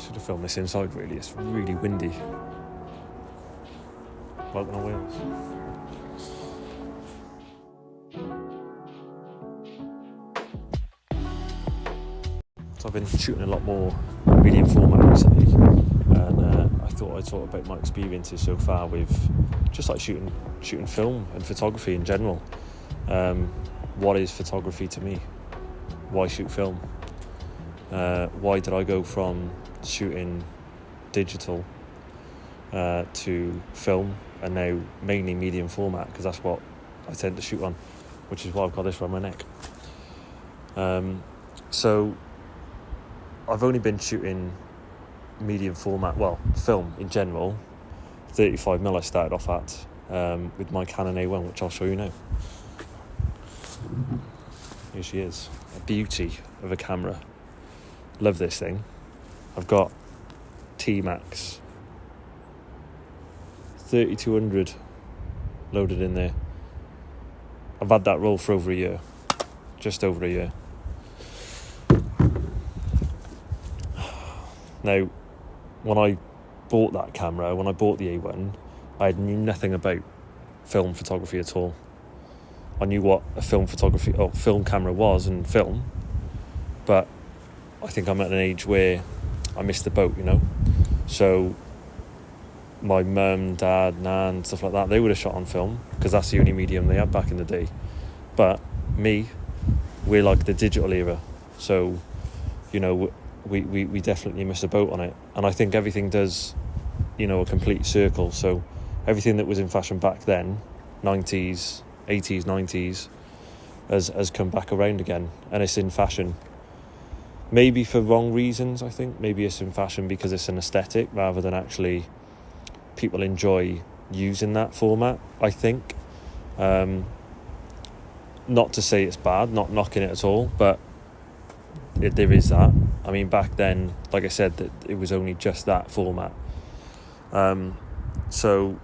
Should have filmed this inside, really. It's really windy. Welcome to Wales. So I've been shooting a lot more medium format recently, and I thought I'd talk about my experiences so far with just like shooting film and photography in general. What is photography to me? Why shoot film? Why did I go from shooting digital to film and now mainly medium format, because that's what I tend to shoot on, which is why I've got this around my neck. So I've only been shooting medium format, well, film in general. 35mm I started off at with my Canon A-1, which I'll show you now. Here she is, a beauty of a camera. Love this thing. I've got T-Max 3200 loaded in there. I've had that roll for over a year, just over a year. Now, when I bought that camera, when I bought the A1, I knew nothing about film photography at all. I knew what a film camera was and film, but I think I'm at an age where I missed the boat, you know. So my mum, dad, nan, stuff like that, they would have shot on film because that's the only medium they had back in the day. But me, we're like the digital era, so you know we definitely missed the boat on it. And I think everything does, you know, a complete circle. So everything that was in fashion back then, 90s, 80s, 90s, has come back around again, and it's in fashion. Maybe for wrong reasons, I think. Maybe it's in fashion because it's an aesthetic rather than actually people enjoy using that format, I think. Not to say it's bad, not knocking it at all, but there is that. I mean, back then, like I said, that it was only just that format. So,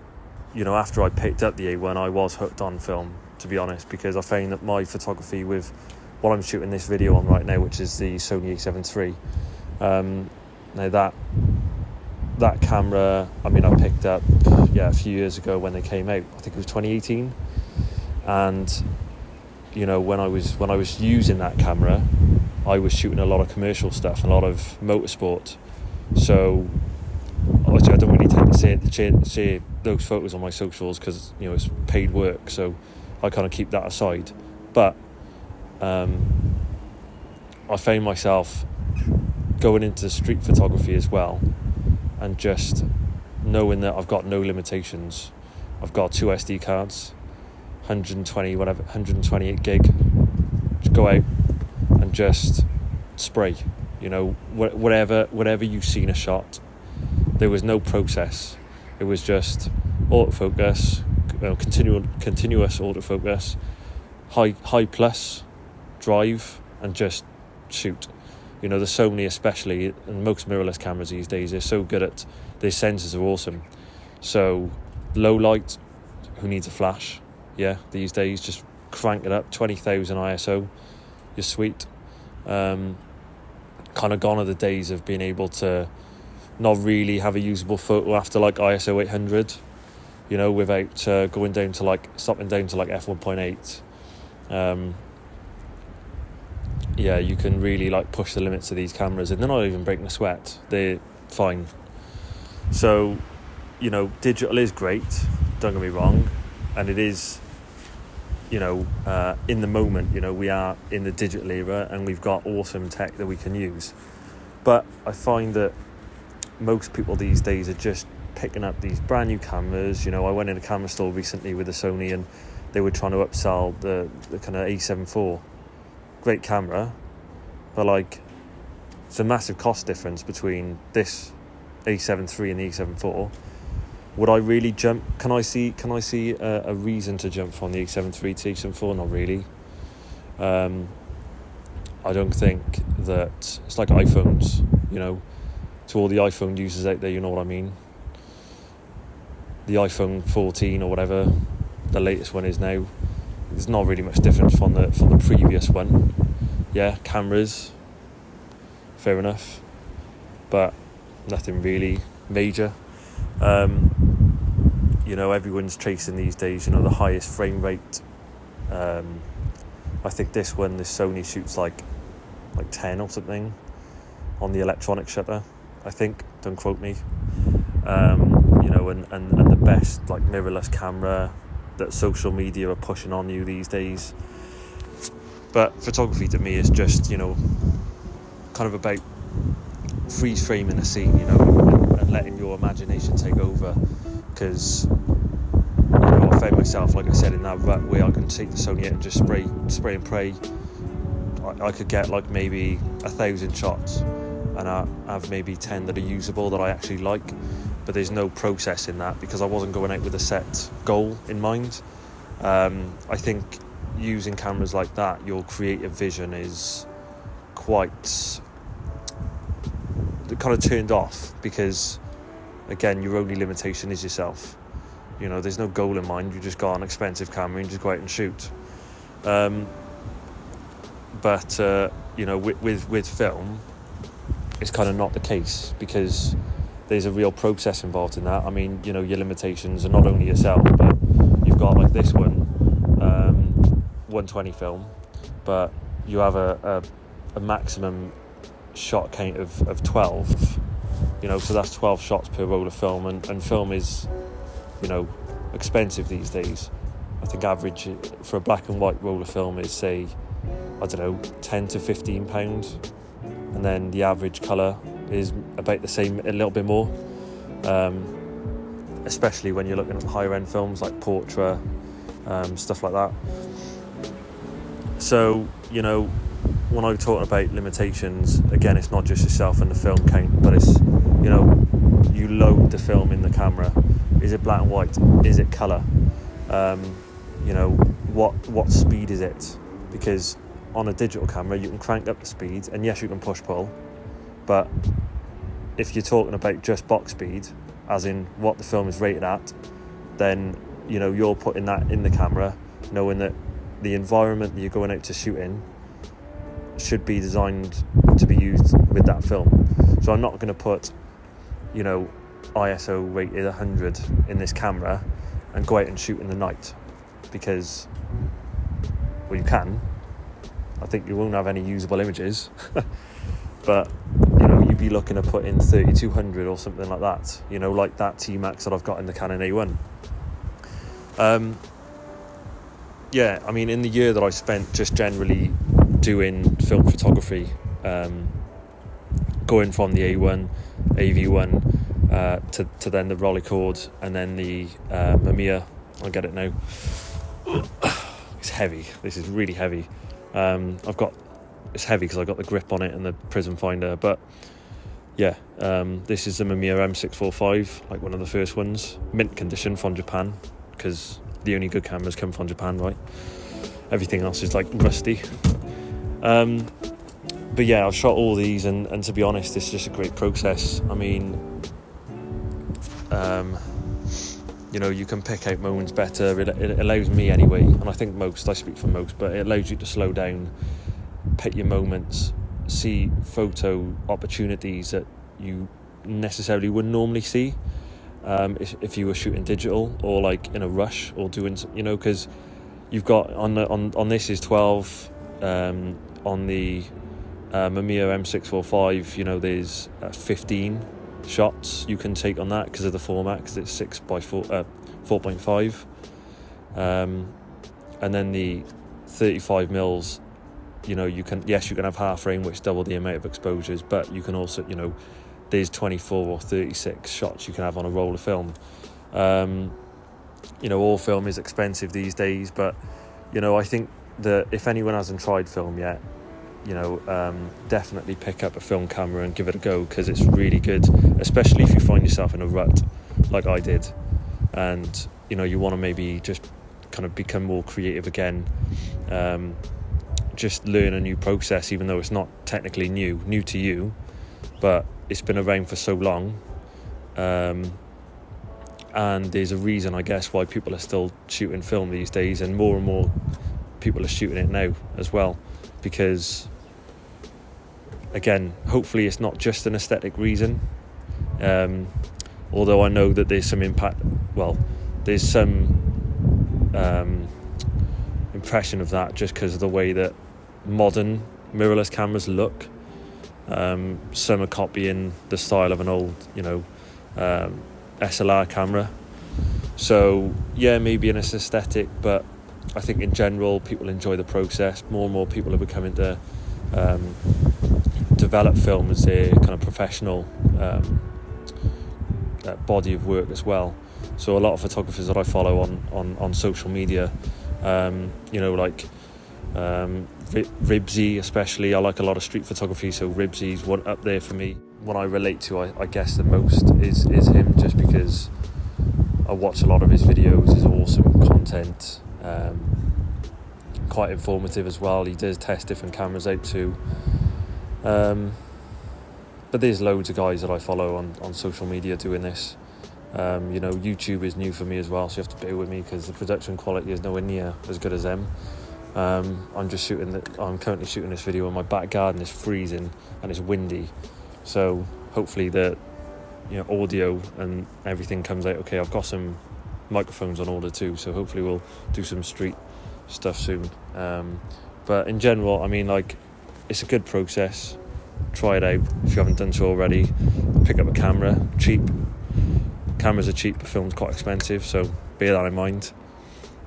you know, after I picked up the A1, I was hooked on film, to be honest, because I found that my photography with what I'm shooting this video on right now, which is the Sony A7 III. Now that camera, I mean, I picked up a few years ago when they came out. I think it was 2018, and you know, when I was using that camera, I was shooting a lot of commercial stuff, a lot of motorsport. So obviously I don't really tend to share those photos on my socials because, you know, it's paid work, so I kind of keep that aside. But I found myself going into street photography as well, and just knowing that I've got no limitations. I've got 2 SD cards, 128 gig. Just go out and just spray, you know, whatever you've seen a shot. There was no process. It was just autofocus, continuous autofocus, high plus drive, and just shoot. You know, the Sony especially, and most mirrorless cameras these days, they're so good at, their sensors are awesome. So low light, who needs a flash? Yeah, these days, just crank it up, 20,000 ISO, you're sweet. Kind of gone are the days of being able to not really have a usable photo after like ISO 800, you know, without stopping down to like f1.8. Yeah, you can really like push the limits of these cameras, and they're not even breaking a sweat. They're fine. So, you know, digital is great, don't get me wrong, and it is, you know, in the moment, you know, we are in the digital era and we've got awesome tech that we can use. But I find that most people these days are just picking up these brand new cameras. You know, I went in a camera store recently with a Sony, and they were trying to upsell the kind of A7 IV. Great camera, but like, it's a massive cost difference between this A7 III and the A7 IV. Would I really jump? Can I see a reason to jump from the A7 III to A7 IV? Not really. I don't think that it's like iPhones, you know, to all the iPhone users out there, you know what I mean. The iPhone 14 or whatever the latest one is now, there's not really much difference from the previous one. Yeah, cameras, fair enough, but nothing really major. Everyone's chasing these days, the highest frame rate. I think this Sony shoots like 10 or something on the electronic shutter, I think, don't quote me. And the best like mirrorless camera that social media are pushing on you these days. But photography to me is just, kind of about freeze framing a scene, and letting your imagination take over. Because, I found myself, like I said, in that rut where I can take the Sony out and just spray and pray. I could get like maybe 1,000 shots, and I have maybe 10 that are usable that I actually like. But there's no process in that because I wasn't going out with a set goal in mind. I think using cameras like that, your creative vision is quite kind of turned off because, again, your only limitation is yourself. There's no goal in mind. You just got an expensive camera and just go out and shoot. But with film, it's kind of not the case because there's a real process involved in that. I mean, your limitations are not only yourself, but you've got like this one, 120 film, but you have a maximum shot count of 12, so that's 12 shots per roll of film, and film is, expensive these days. I think average for a black and white roll of film is, say, I don't know, £10 to £15, and then the average colour is about the same, a little bit more, especially when you're looking at higher end films like portrait, stuff like that. So, when I'm talking about limitations, again, it's not just yourself and the film count, but it's, you load the film in the camera. Is it black and white? Is it colour? What speed is it? Because on a digital camera, you can crank up the speed, and yes, you can push-pull, but if you're talking about just box speed, as in what the film is rated at, then, you're putting that in the camera, knowing that the environment that you're going out to shoot in should be designed to be used with that film. So I'm not going to put, ISO rated 100 in this camera and go out and shoot in the night because, well, you can. I think you won't have any usable images, but you'd be looking to put in 3200 or something like that, like that T-Max that I've got in the Canon A-1. I mean, in the year that I spent just generally doing film photography, going from the A1, AV1 to then the Rolleicord and then the Mamiya. I'll get it now. It's heavy. This is really heavy. It's heavy because I got the grip on it and the prism finder, but this is the Mamiya M645, like one of the first ones, mint condition from Japan, because the only good cameras come from Japan, right? Everything else is like rusty. But I've shot all these, and to be honest, it's just a great process. I mean, you can pick out moments better. It allows me anyway, and I think I speak for most, but it allows you to slow down, pick your moments, see photo opportunities that you necessarily wouldn't normally see if you were shooting digital or like in a rush or doing, because you've got on this is 12, on the Mamiya M645, there's 15 shots you can take on that because of the format, because it's 4.5, and then the 35 mils, you can have half frame, which double the amount of exposures, but you can also, there's 24 or 36 shots you can have on a roll of film. All film is expensive these days, but I think that if anyone hasn't tried film yet, definitely pick up a film camera and give it a go, because it's really good, especially if you find yourself in a rut like I did, and you want to maybe just kind of become more creative again, just learn a new process, even though it's not technically new to you, but it's been around for so long, and there's a reason, I guess, why people are still shooting film these days, and more people are shooting it now as well, because again, hopefully it's not just an aesthetic reason, Although I know that there's some there's some impression of that just because of the way that modern mirrorless cameras look. Some are copying the style of an old, SLR camera. So yeah, maybe in its aesthetic, but I think in general people enjoy the process. More and more people are becoming to develop film as their kind of professional body of work as well. So a lot of photographers that I follow on social media, Ribsy especially. I like a lot of street photography, so Ribsy's one up there for me. What I relate to, I guess the most is him, just because I watch a lot of his videos. His awesome content, quite informative as well. He does test different cameras out too. But there's loads of guys that I follow on social media doing this. YouTube is new for me as well, so you have to bear with me because the production quality is nowhere near as good as them. I'm currently shooting this video in my back garden. It's freezing and it's windy, so hopefully the audio and everything comes out okay. I've got some microphones on order too, so hopefully we'll do some street stuff soon. But in general, I mean, it's a good process. Try it out if you haven't done so already. Pick up a camera. Cheap cameras are cheap, but film's quite expensive, so bear that in mind.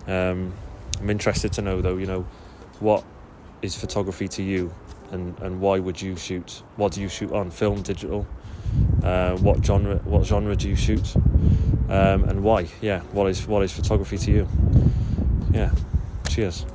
I'm interested to know though, what is photography to you, and why would you shoot? What do you shoot on? Film, digital? What genre do you shoot? And why? Yeah, what is photography to you? Yeah, cheers.